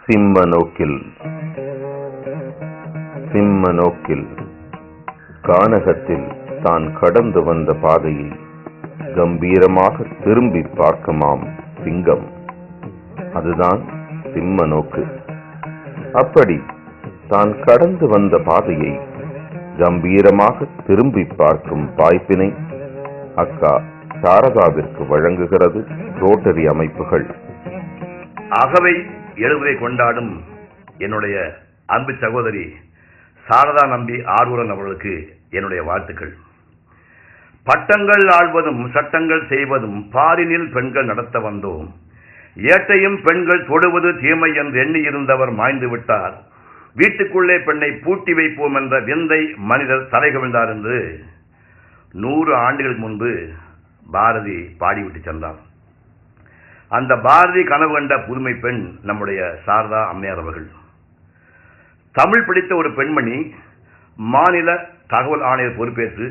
சிம்ம நோக்கில் கானகத்தில் தான் கடந்து வந்த பாதையை கம்பீரமாக திரும்பி பார்க்குமாம் சிங்கம். அதுதான் சிம்ம நோக்கு. அப்படி தான் கடந்து வந்த பாதையை கம்பீரமாக திரும்பி பார்க்கும் வாய்ப்பினை அக்கா சாரதாவிற்கு வழங்குகிறது ரோட்டரி அமைப்புகள். அகவை எழுவை கொண்டாடும் என்னுடைய அன்பு சகோதரி சாரதா நம்பி ஆரூரன் அவர்களுக்கு என்னுடைய வாழ்த்துக்கள். பட்டங்கள் ஆள்வதும் சட்டங்கள் செய்வதும் பாரினில் பெண்கள் நடத்த வந்தோம். ஏட்டையும் பெண்கள் தொடுவது தீமை என்று எண்ணி இருந்தவர் மாய்ந்து விட்டார். வீட்டுக்குள்ளே பெண்ணை பூட்டி வைப்போம் என்ற விந்தை மனிதர் தலைகவிழ்ந்தார் என்று 100 ஆண்டுகளுக்கு முன்பு பாரதி பாடிவிட்டு சென்றார். அந்த பாரதி கனவு கண்ட புதுமை பெண் நம்முடைய சாரதா அம்மையார் அவர்கள். தமிழ் படித்த ஒரு பெண்மணி மாநில தகவல் ஆணையர் பொறுப்பேற்று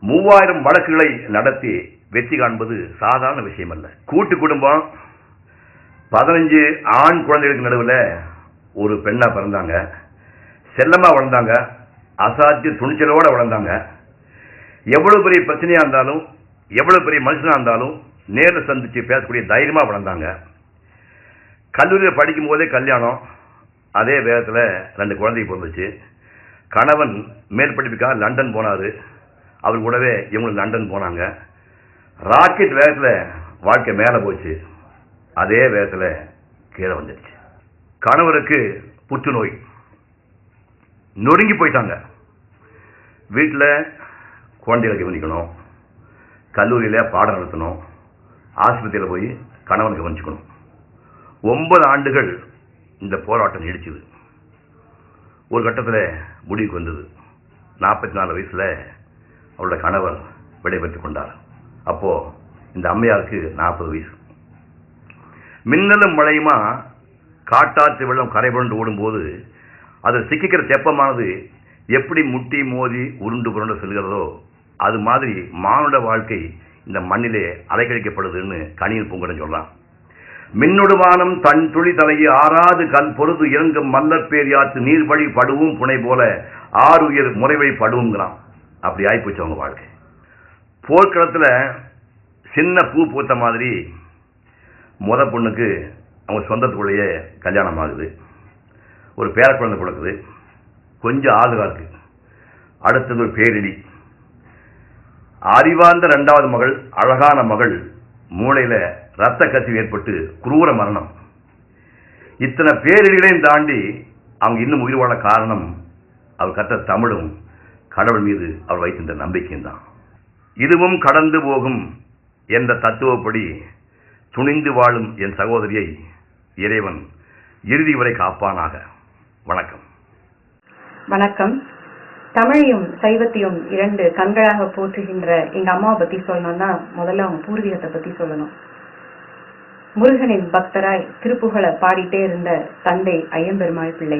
3000 வழக்குகளை நடத்தி வெற்றி காண்பது சாதாரண விஷயம் அல்ல. கூட்டு குடும்பம், 15 ஆண் குழந்தைகளுக்கு நடுவில் ஒரு பெண்ணா பிறந்தாங்க. செல்லமா வளர்ந்தாங்க. அசாத்திய துணிச்சலோட வளர்ந்தாங்க. எவ்வளவு பெரிய பிரச்சனையா இருந்தாலும், எவ்வளவு பெரிய மனுஷனா இருந்தாலும் நேரில் சந்திச்சு பேசக்கூடிய தைரியமா வளர்ந்தாங்க. கல்லூரியில் படிக்கும் போதே கல்யாணம். அதே வேகத்தில் 2 குழந்தைக்கு பிறந்துச்சு. கணவன் மேல் படிப்புக்காக லண்டன் போனாரு. அவர் கூடவே இவங்களும் லண்டன் போனாங்க. ராக்கெட் வேகத்தில் வாழ்க்கை மேலே போச்சு. அதே வேகத்தில் கீழே வந்துடுச்சு. கணவருக்கு புற்றுநோய். நொறுங்கி போயிட்டாங்க. வீட்டில் குழந்தைகளை கவனிக்கணும், கல்லூரியில் பாடம் நடத்தணும், ஆஸ்பத்திரியில் போய் கணவனை கவனிச்சுக்கணும். 9 ஆண்டுகள் இந்த போராட்டம் நீடிச்சுது. ஒரு கட்டத்தில் முடிவுக்கு வந்தது. 44 வயசில் அவருடைய கணவர் விடைபெற்றுக் கொண்டார். அப்போ இந்த அம்மையாருக்கு 40 வயசு. மின்னலும் மழையுமா காட்டாற்று வெள்ளம் கரை புரண்டு ஓடும்போது அதில் சிக்கிக்கிற தெப்பமானது எப்படி முட்டி மோதி உருண்டு புரண்டு செல்கிறதோ அது மாதிரி மானுட வாழ்க்கை இந்த மண்ணிலே அலைக்கழிக்கப்படுதுன்னு கணியன் பூங்கடன் சொல்றான். மின்னொடுவானம் தன் துளி தலையை ஆறாது கல் பொருது இறங்கும் மல்லர் பேர் யாற்று நீர் வழி படுவும் புனை போல ஆறுயிர் முறை வழி படுவுங்கிறான். அப்படி ஆயிப்போச்சு அவங்க வாழ்க்கை. போர்க்களத்தில் சின்ன பூ பூத்த மாதிரி முத பொண்ணுக்கு அவங்க சொந்தத்துக்குள்ளேயே கல்யாணம் ஆகுது. ஒரு பேர குழந்தை பிறக்குது. கொஞ்சம் ஆதரவா இருக்கு. அடுத்தது ஒரு பேரிடி. அறிவார்ந்த 2வது மகள், அழகான மகள், மூளையில ரத்த கசிவு ஏற்பட்டு குரூர மரணம். இத்தனை பேரிடிகளையும் தாண்டி அவங்க இன்னும் உயிர் வாழ காரணம் அவர் கற்ற தமிழும் கடவுள் மீது அவர் வைத்திருந்த நம்பிக்கையும் தான். இதுவும் கடந்து போகும் என்ற தத்துவப்படி துணிந்து வாழும் என் சகோதரியை இறைவன் இறுதி வரை காப்பானாக. வணக்கம். வணக்கம். தமிழையும் சைவத்தையும் 2 கண்களாக போற்றுகின்ற எங்க அம்மாவை பத்தி சொல்லணும்னா முதல்ல அவங்க பூர்வீகத்தை பத்தி சொல்லணும். முருகனின் பக்தராய் திருப்புகழை பாடிட்டே இருந்த தந்தை ஐயம்பெருமாள் பிள்ளை.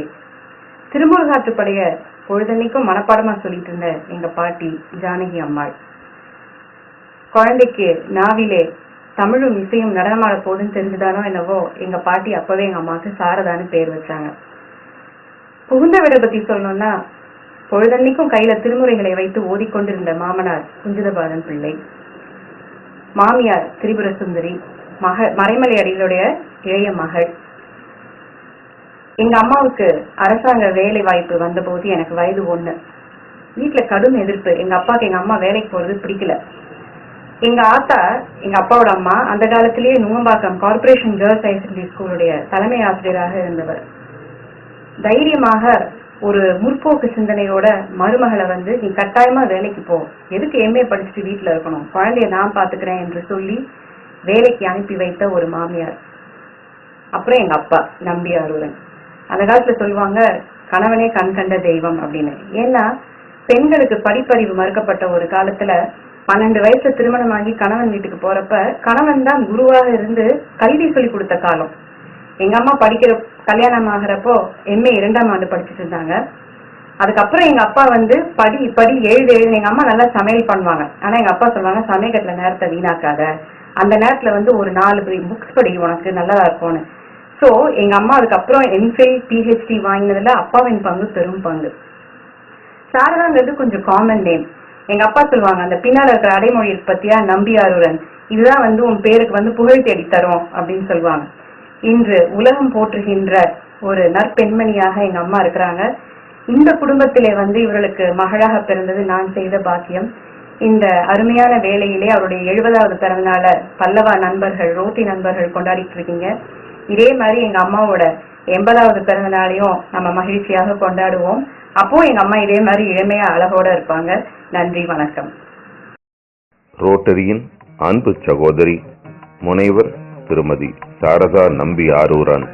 திருமுருகாற்றுப்படைய பொழுதன்னைக்கும் மனப்பாடமா சொல்லிட்டு இருந்த எங்க பாட்டி ஜானகி அம்மாள். குழந்தைக்கு நாவிலே தமிழும் இசையும் நடனமாட போதுன்னு தெரிஞ்சுதானோ என்னவோ எங்க பாட்டி அப்பவே எங்க அம்மாவுக்கு சாரதான்னு பேர் வச்சாங்க. புகுந்த வீட பத்தி சொல்லணும்னா பொழுதன்னைக்கும் கையில திருமுறைகளை வைத்து ஓதிக்கொண்டிருந்த மாமனார் குஞ்சிதபாதன் பிள்ளை. மாமியார் திரிபுர சுந்தரி, மறைமலை அடிகளுடைய இளைய மகள். எங்க அம்மாவுக்கு அரசாங்க வேலை வாய்ப்பு வந்த போது எனக்கு வயது 1. வீட்டுல கடும் எதிர்ப்பு. எங்க அப்பாவுக்கு எங்க அம்மா வேலைக்கு போறது பிடிக்கல. எங்க ஆத்தா, எங்க அப்பாவோட அம்மா, அந்த காலத்திலேயே Nungambakkam corporation girls high secondary ஸ்கூலுடைய தலைமை ஆசிரியராக இருந்தவர். தைரியமாக ஒரு முற்போக்கு சிந்தனையோட மருமகளை வந்து நீ கட்டாயமா வேலைக்கு போ, எதுக்கு எம்ஏ படிச்சுட்டு வீட்டுல இருக்கணும், குழந்தைய நான் பாத்துக்கிறேன் என்று சொல்லி வேலைக்கு அனுப்பி வைத்த ஒரு மாமியார். அப்புறம் எங்க அப்பா நம்பி ஆரூரன். அந்த காலத்துல சொல்லுவாங்க கணவனே கண் கண்ட தெய்வம் அப்படின்னு. ஏன்னா பெண்களுக்கு படிப்பறிவு மறுக்கப்பட்ட ஒரு காலத்துல 12 வயசுல திருமணமாகி கணவன் வீட்டுக்கு போறப்ப கணவன் தான் குருவாக இருந்து கல்வி சொல்லி கொடுத்த காலம். எங்க அம்மா படிக்கிற கல்யாணம் ஆகிறப்போ எம்ஏ 2ஆம் ஆண்டு படிச்சுட்டு இருந்தாங்க. அதுக்கப்புறம் எங்க அப்பா வந்து படி எழுது. எங்க அம்மா நல்லா சமையல் பண்ணுவாங்க. ஆனா எங்க அப்பா சொல்லுவாங்க சமையக்கட்டுல நேரத்தை வீணாக்காத, அந்த நேரத்துல வந்து ஒரு 4 புக்ஸ் படி, உனக்கு நல்லதா இருக்கும்னு. சோ எங்க அம்மா அதுக்கப்புறம் எம்ஃபில் பிஹெச்டி வாங்கினதுல அப்பாவின் பங்கு பெரும் பங்கு. சாரதாங்கிறது கொஞ்சம் காமன் நேம். எங்க அப்பா சொல்லுவாங்க, அந்த பின்னால இருக்கிற அடைமொழி பத்தியா, நம்பியாரூரன், இதுதான் உன் பேருக்கு புகழ் தேடி தரும் அப்படின்னு சொல்லுவாங்க. இன்று உலகம் போற்றுகின்ற ஒரு நற்பெண்மணியாக எங்க அம்மா இருக்கிறாங்க. இந்த குடும்பத்திலே இவர்களுக்கு மகளாக பிறந்தது நான் செய்த பாக்கியம். இந்த அருமையான வேலையிலே அவருடைய 70வது பிறந்தநாள பல்லவா நண்பர்கள், ரோட்டி நண்பர்கள் கொண்டாடிட்டு இருக்கீங்க. இதே மாதிரி எங்க அம்மாவோட 80வது பிறந்த நாளையும் நம்ம மகிழ்ச்சியாக கொண்டாடுவோம். அப்போ எங்க அம்மா இதே மாதிரி இளமையா அழகோட இருப்பாங்க. நன்றி, வணக்கம். ரோட்டரியின் அன்பு சகோதரி முனைவர் திருமதி சாரதா நம்பி ஆரூரன்.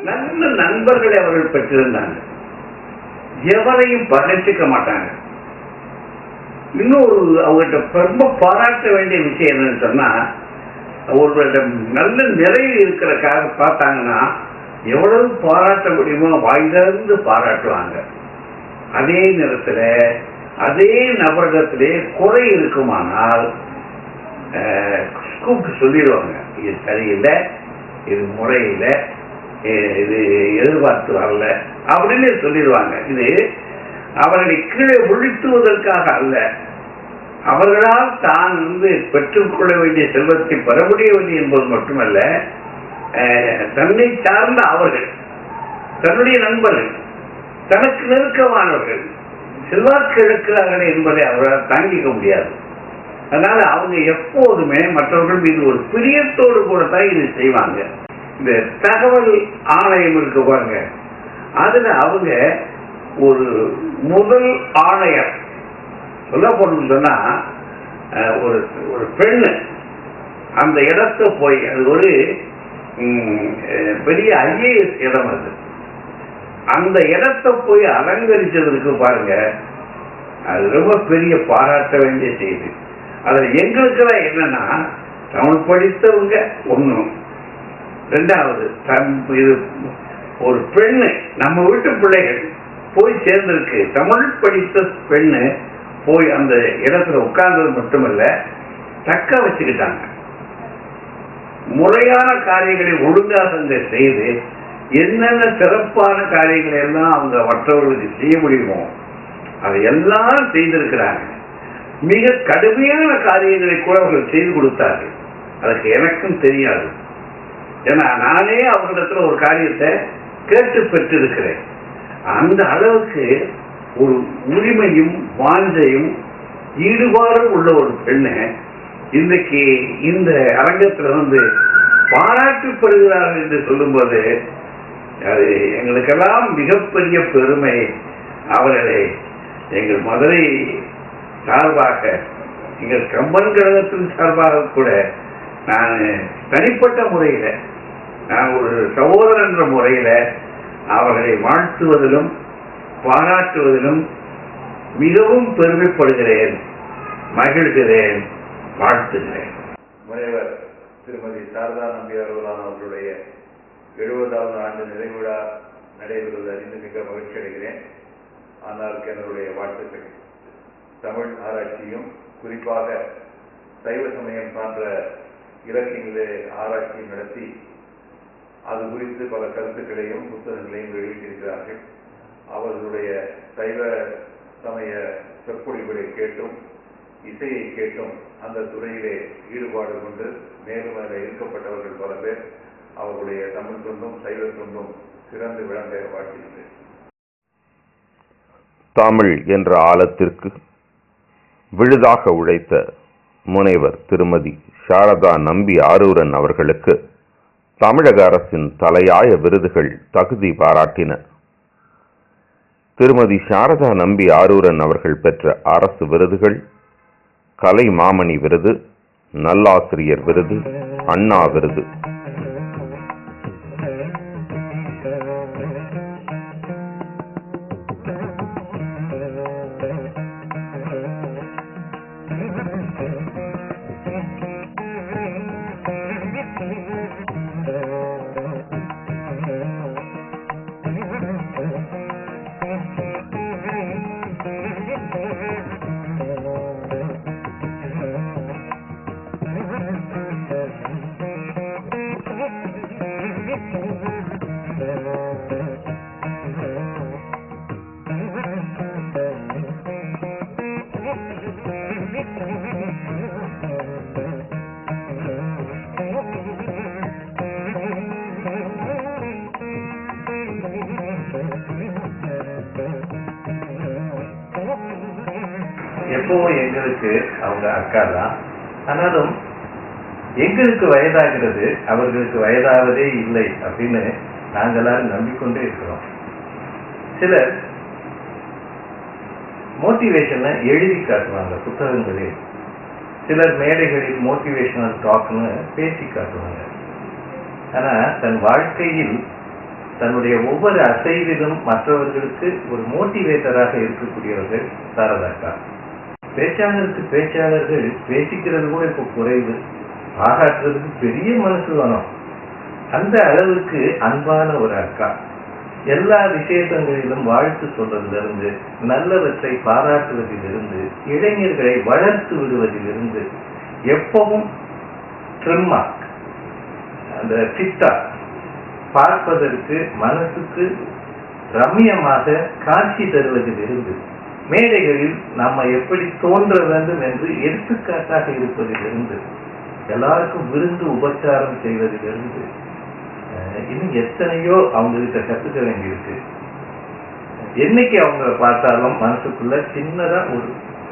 நல்ல நண்பர்களை அவர்கள் பெற்றிருந்தாங்க. எவரையும் பகைச்சிக்க மாட்டாங்க. இன்னொரு அவங்ககிட்ட ரொம்ப பாராட்ட வேண்டிய விஷயம் என்னன்னு சொன்னா, அவர்களிடம் நல்ல நிறைவு இருக்கிறக்காக பார்த்தாங்கன்னா எவ்வளவு பாராட்ட முடியுமோ வாய்ந்திருந்து பாராட்டுவாங்க. அதே நேரத்தில் அதே நபரிடத்திலே குறை இருக்குமானால் கூப்பிட்டு சொல்லிடுவாங்க, இது சரியில்லை, இது முறையில்லை, இது எதிர்பார்த்து வரல அப்படின்னு சொல்லிடுவாங்க. இது அவர்களை கீழே ஒழித்துவதற்காக அல்ல, அவர்களால் தான் பெற்றுக்கொள்ள வேண்டிய செல்வத்தை பெற முடியவில்லை என்பது மட்டுமல்ல, தன்னை சார்ந்த அவர்கள், தன்னுடைய நண்பர்கள், தனக்கு நெருக்கமானவர்கள் செல்வாக்கு இழக்கிறார்கள் என்பதை அவரால் தாங்கிக்க முடியாது. அதனால அவங்க எப்போதுமே மற்றவர்கள் மீது ஒரு பிரியத்தோடு கூட தான் இது செய்வாங்க. இந்த தகவல் ஆணையம் இருக்கு பாருங்க, அதுல அவங்க ஒரு முதல் ஆணையர் சொல்ல போறோம்னு சொன்னா, ஒரு பெண்ணு அந்த இடத்தை போய், அது ஒரு பெரிய ஐஏஎஸ் இடம், அது அந்த இடத்தை போய் அலங்கரிச்சதுக்கு பாருங்க, அது ரொம்ப பெரிய பாராட்ட வேண்டிய செய்தி. அதுல எங்களுக்கெல்லாம் என்னன்னா, தமிழ் படித்தவங்க ஒண்ணும், ரெண்டாவது இது ஒரு பெண்ணு, நம்ம வீட்டு பிள்ளைகள் போய் சேர்ந்திருக்கு, தமிழ் படித்த பெண்ணு போய் அந்த இடத்துல உட்கார்ந்தது மட்டுமல்ல, தக்க வச்சுக்கிட்டாங்க. முறையான காரியங்களை ஒழுங்காக செய்து என்னென்ன சிறப்பான காரியங்களை எல்லாம் அவங்க மற்றவர்களுக்கு செய்ய முடியுமோ அதை எல்லாம் செய்திருக்கிறாங்க. மிக கடுமையான காரியங்களை கூட அவர்கள் செய்து கொடுத்தார்கள். அதுக்கு எனக்கும் தெரியாது, ஏன்னா நானே அவர்களிடத்துல ஒரு காரியத்தை கேட்டு பெற்றிருக்கிறேன். அந்த அளவுக்கு ஒரு உரிமையும் வாஞ்சையும் ஈடுபாடும் உள்ள ஒரு பெண்ணை இன்றைக்கு இந்த அரங்கத்தில் பாராட்டப்படுகிறார்கள் என்று சொல்லும்போது அது எங்களுக்கெல்லாம் மிகப்பெரிய பெருமை. அவர்களை எங்கள் மதுரை சார்பாக, எங்கள் கம்பன் கழகத்தின் சார்பாக கூட நான் தனிப்பட்ட முறையில், நான் ஒரு சகோதரன் என்ற முறையில் அவர்களை வாழ்த்துவதிலும் பாராட்டுவதிலும் மிகவும் பெருமைப்படுகிறேன், மகிழ்கிறேன், வாழ்த்துகிறேன். முனைவர் திருமதி சாரதா நம்பியார் அவர்களுடைய 70வது ஆண்டு நிறைவு விழா நடைபெறுவது அறிந்து மிக மகிழ்ச்சி அடைகிறேன். ஆனால் என்னுடைய வாழ்த்துக்கள். தமிழ் ஆராய்ச்சியும் குறிப்பாக சைவ சமயம் சார்ந்த இலக்கியங்களே ஆராய்ச்சி நடத்தி அது குறித்து பல கருத்துக்களையும் புத்தகங்களையும் வெளியிட்டிருக்கிறார்கள். அவர்களுடைய சைவ சமய சொற்பொழிவுகளை கேட்டும் இசையை கேட்டும் அந்த துறையிலே ஈடுபாடு கொண்டு மேலும் அதில் ஈர்க்கப்பட்டவர்கள் பல பேர். அவர்களுடைய தமிழ் தொண்டும் சைவ தொண்டும் சிறந்து விளங்க வாழ்த்துகிறேன். தமிழ் என்ற ஆழத்திற்கு விழுதாக உழைத்த முனைவர் திருமதி சாரதா நம்பி ஆரூரன் அவர்களுக்கு தமிழக அரசின் தலையாய விருதுகள் தகுதி பாராட்டின. திருமதி சாரதா நம்பி ஆரூரன் அவர்கள் பெற்ற அரசு விருதுகள்: கலை மாமணி விருது, நல்லாசிரியர் விருது, அண்ணா விருது. எப்பவும் எங்களுக்கு அவங்க அக்கா தான். ஆனாலும் எங்களுக்கு வயதாகிறது, அவர்களுக்கு வயதாவதே இல்லை அப்படின்னு நாங்கள் எல்லாரும் நம்பிக்கொண்டே இருக்கிறோம். சிலர் மோட்டிவேஷனை எழுதி காட்டுவாங்க புத்தகங்களில், சிலர் மேடைகளில் மோட்டிவேஷனல் டாக்னு பேசி காட்டுவாங்க. ஆனா தன் வாழ்க்கையில் தன்னுடைய ஒவ்வொரு அசைவிலும் மற்றவர்களுக்கு ஒரு மோட்டிவேட்டராக இருக்கக்கூடியவர்கள் சாரதாக்கா. பேச்சாளருக்கு பேச்சாளர்கள் பேசிக்கிறது கூட இப்போ குறைவு, பாராட்டுறதுக்கு பெரிய மனசு வேணும். அந்த அளவுக்கு அன்பான ஒரு அக்கா. எல்லா விசேஷங்களிலும் வாழ்த்து சொல்றதிலிருந்து, நல்லவற்றை பாராட்டுவதிலிருந்து, இளைஞர்களை வளர்த்து விடுவதிலிருந்து, எப்பவும் ட்ரிம்மா அந்த சித்தா பார்ப்பதற்கு மனசுக்கு ரம்யமாக காட்சி தருவதிலிருந்து, மேடைகளில் நம்ம எப்படி தோன்ற வேண்டும் என்று எடுத்துக்காட்டாக இருப்பதிலிருந்து, எல்லாருக்கும் விருந்து உபச்சாரம் செய்வதிலிருந்து, இன்னும் எத்தனையோ அவங்க கிட்ட கத்துக்க வேண்டியிருக்கு. என்னைக்கு அவங்கள பார்த்தாலும் மனசுக்குள்ள சின்னதா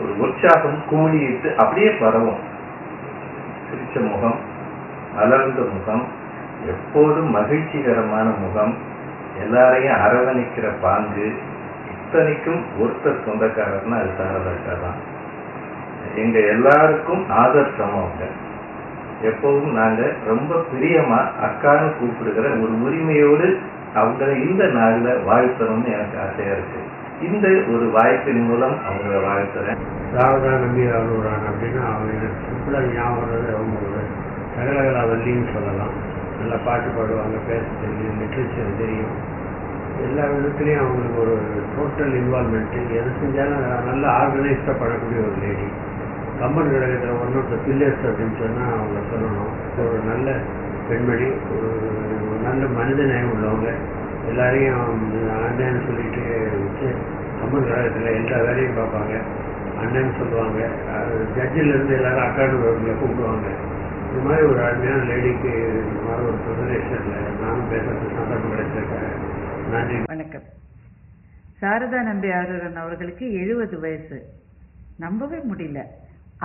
ஒரு உற்சாகம் குமிழிட்டு அப்படியே பரவும். பிடிச்ச முகம், அலர்ந்த முகம், எப்போதும் மகிழ்ச்சிகரமான முகம், எல்லாரையும் அரவணைக்கிற பாங்கு, இத்தனைக்கும் ஒருத்தர் சொந்தக்காரர்னா அது சாரதாக்கா தான். எங்க எல்லாருக்கும் ஆதர்சம் அவங்க. எப்போதும் நாங்க ரொம்ப பிரியமா அக்கான்னு கூப்பிடுகிற ஒரு உரிமையோடு அவங்கள இந்த நாள்ல வாழ்த்தணும்னு எனக்கு ஆசையா இருக்கு. இந்த ஒரு வாய்ப்பின் மூலம் அவங்கள வாழ்த்துறேன். சாரதா நம்பி அருள்ரான் அப்படின்னா அவங்க சிம்பிளா ஞாபகம் அவங்களோட சகலகலா வள்ளின்னு சொல்லலாம். நல்லா பாட்டு பாடுவாங்க, பேச தெரியும், லிட்ரேச்சர் தெரியும், எல்லா விதத்துலேயும் அவங்களுக்கு ஒரு டோட்டல் இன்வால்மெண்ட்டு, எது செஞ்சாலும் நல்லா ஆர்கனைஸ்டாக பண்ணக்கூடிய ஒரு லேடி. கம்பன் கழகத்தில் ஒன் ஆஃப் த பில்லர்ஸ் அப்படின்னு சொன்னால் அவங்க சொல்லணும். ஒரு நல்ல பெண்மணி, ஒரு நல்ல மனித நேயம் உள்ளவங்க, எல்லாரையும் அண்ணன்னு சொல்லிட்டு கம்பன் கழகத்தில் எல்லா வேலையும் பார்ப்பாங்க, அண்ணன்னு சொல்லுவாங்க. ஜட்ஜிலேருந்து எல்லாரும் அக்காடுவர்களை கூப்பிடுவாங்க. இது மாதிரி ஒரு அருமையான லேடிக்கு இந்த மாதிரி ஒரு ப்ரிசர்வேஷனில் நானும் பேசுறதுக்கு சந்தர்ப்பம் கிடைச்சிருக்கேன். நன்றி. வணக்கம். சாரதா நம்பி ஆரூரன் அவர்களுக்கு 70 வயசு. நம்பவே முடியல.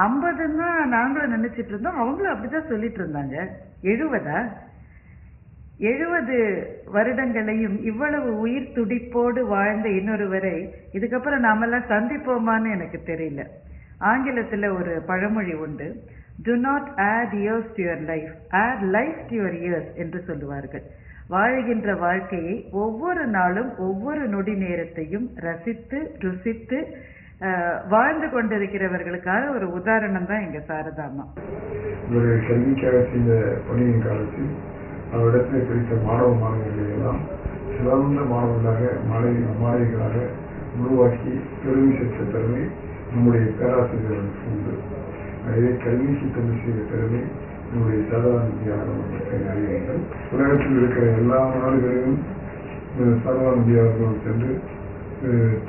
50ன்னா நாங்களும் நினைச்சிட்டு இருந்தோம், அவங்களும் அப்படிதான் சொல்லிட்டு இருந்தாங்க. 70 வருடங்களையும் இவ்வளவு உயிர் துடிப்போடு வாழ்ந்த இன்னொருவரை இதுக்கப்புறம் நாமெல்லாம் சந்திப்போமான்னு எனக்கு தெரியல. ஆங்கிலத்துல ஒரு பழமொழி உண்டு, do not add years to your life, add life to your years என்று சொல்லுவார்கள். வாழ்கின்ற வாழ்க்கையை ஒவ்வொரு நாளும் ஒவ்வொரு நொடி நேரத்தையும் ரசித்து ருசித்து வாழ்ந்து கொண்டிருக்கிறவர்களுக்கான ஒரு உதாரணம் தான் எங்க சாரதாமா. இவருடைய கல்விக்காக செய்த பணியின் காலத்தில் அவரிடத்தில் பிடித்த மாணவ மாணவர்களை எல்லாம் சிறந்த மாணவர்களாக மாணவிகளாக உருவாக்கி பெருமை சேர்த்த பெருமை நம்முடைய பேராசிரியர்களுக்கு உண்டு. அதே கல்விக்கு தமிழ் செய்த பெருமை நம்முடைய சாரதாநம்பியாளர்களுக்கு அறிவீர்கள். உலகத்தில் இருக்கிற எல்லா நாடுகளிலும் சாரதாநம்பியாளர்கள் சென்று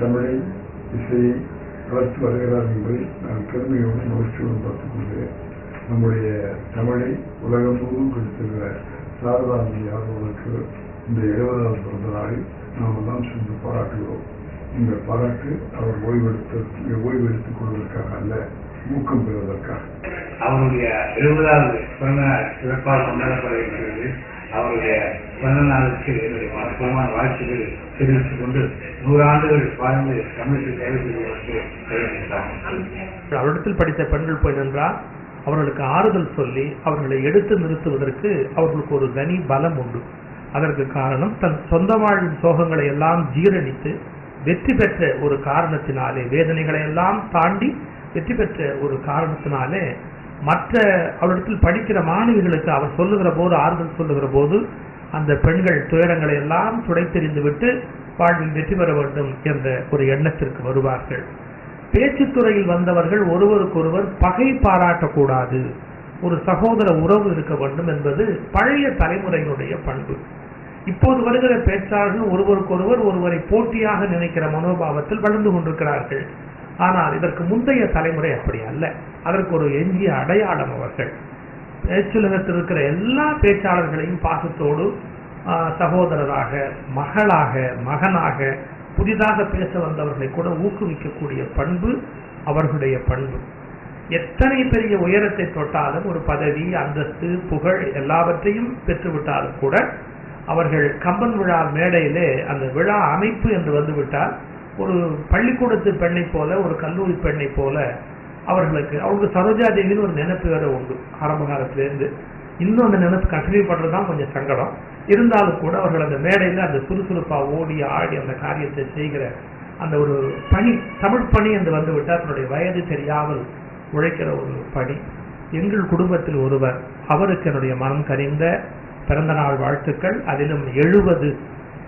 தமிழை இசையை வளர்த்து வருகிறார் என்பதை நான் பெருமையோடு மகிழ்ச்சியோடு பார்த்துக் கொள்கிறேன். நம்முடைய தமிழை உலகம் முழுவதும் கொடுத்திருக்கிற சாரதாநம்பியாளர்களுக்கு இந்த 70வது பிறந்த நாளில் நாம் எல்லாம் சென்று பாராட்டுகிறோம். இந்த பாராட்டு அவர் ஓய்வு எடுத்துக் கொள்வதற்காக அல்ல, ஊக்கம் பெறுவதற்காக. அவருடைய 70வது பிறந்த நாள் சிறப்பாக கொண்டாடப்பட இருக்கிறது. அவருடைய பிறந்த நாளுக்கு என்னுடைய மகத்துவமான வாழ்த்துக்கள் தெரிவித்துக் கொண்டு 100 ஆண்டுகள் வாழ்ந்து தமிழுக்கு சேவை செய்வதற்கு அவரிடத்தில் படித்த பெண்கள் போய் நின்றால் அவர்களுக்கு ஆறுதல் சொல்லி அவர்களை எடுத்து நிறுத்துவதற்கு அவர்களுக்கு ஒரு தனி பலம் உண்டு. அதற்கு காரணம் தன் சொந்த வாழ்வின் சோகங்களை எல்லாம் ஜீரணித்து வெற்றி பெற்ற ஒரு காரணத்தினாலே, வேதனைகளை எல்லாம் தாண்டி வெற்றி பெற்ற ஒரு காரணத்தினாலே மற்ற அவரிடத்தில் படிக்கிற மாணவிகளுக்கு அவர் சொல்லுகிற போது, ஆறுதல் சொல்லுகிற போது அந்த பெண்கள் துயரங்களை எல்லாம் துடைத்தெறிந்து விட்டு வாழ்வில் வெற்றி பெற வேண்டும் என்ற ஒரு எண்ணத்திற்கு வருவார்கள். பேச்சுத்துறையில் வந்தவர்கள் ஒருவருக்கொருவர் பகை பாராட்டக்கூடாது, ஒரு சகோதர உறவு இருக்க வேண்டும் என்பது பழைய தலைமுறையினுடைய பண்பு. இப்போது வருகிற பேச்சாளர்கள் ஒருவருக்கொருவர் ஒருவரை போட்டியாக நினைக்கிற மனோபாவத்தில் வளர்ந்து கொண்டிருக்கிறார்கள். ஆனால் இதற்கு முந்தைய தலைமுறை அப்படி அல்ல. அதற்கு ஒரு எஞ்சிய அடையாளம் அவர்கள். பேச்சுலகத்தில் இருக்கிற எல்லா பேச்சாளர்களையும் பாசத்தோடு சகோதரராக, மகளாக, மகனாக, புதிதாக பேச வந்தவர்களை கூட ஊக்குவிக்கக்கூடிய பண்பு அவர்களுடைய பண்பு. எத்தனை பெரிய உயரத்தை தொட்டாலும், ஒரு பதவி, அந்தஸ்து, புகழ் எல்லாவற்றையும் பெற்றுவிட்டாலும் கூட அவர்கள் கம்பன் விழா மேடையிலே அந்த விழா அமைப்பு என்று வந்துவிட்டால் ஒரு பள்ளிக்கூடத்து பெண்ணை போல, ஒரு கல்லூரி பெண்ணை போல அவர்களுக்கு சரோஜா தேவின்னு ஒரு நினைப்பு வேற உண்டு ஆரம்ப காலத்திலேருந்து. இன்னும் அந்த நினைப்பு கண்டினியூ பண்றதுதான் கொஞ்சம் சங்கடம். இருந்தாலும் கூட அவர்கள் அந்த மேடையில் அந்த சுறுசுறுப்பா ஓடி ஆடி அந்த காரியத்தை செய்கிற அந்த ஒரு பணி, தமிழ் பணி என்று வந்துவிட்டால் தன்னுடைய வயது தெரியாமல் உழைக்கிற ஒரு பணி. எங்கள் குடும்பத்தில் ஒருவர், அவருக்கு என்னுடைய மனம் கனிந்த பிறந்த நாள் வாழ்த்துக்கள். அதிலும் 70,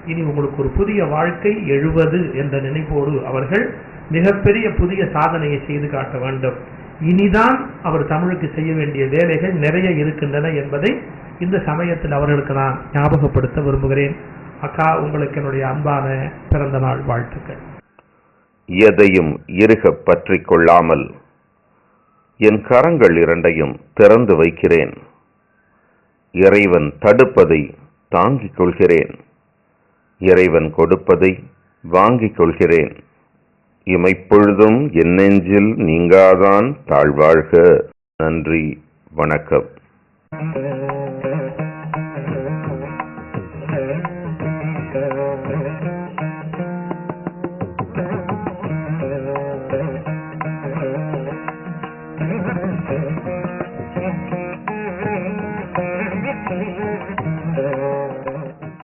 இனி உங்களுக்கு ஒரு புதிய வாழ்க்கை 70 என்ற நினைப்போடு அவர்கள் மிகப்பெரிய புதிய சாதனையை செய்து காட்ட வேண்டும். இனிதான் அவர் தமிழுக்கு செய்ய வேண்டிய வேலைகள் நிறைய இருக்கின்றன என்பதை இந்த சமயத்தில் அவர்களுக்கு நான் ஞாபகப்படுத்த விரும்புகிறேன். அக்கா, உங்களுக்கு என்னுடைய அன்பான பிறந்த நாள் வாழ்த்துக்கள். எதையும் இறுக பற்றி கொள்ளாமல் என் கரங்கள் இரண்டையும் திறந்து வைக்கிறேன். இறைவன் தடுப்பதை தாங்கிக் கொள்கிறேன். இறைவன் கொடுப்பதை வாங்கிக் கொள்கிறேன். இமைப்பொழுதும் என் நெஞ்சில் நீங்காதான் தாழ்வாழ்க. நன்றி, வணக்கம்.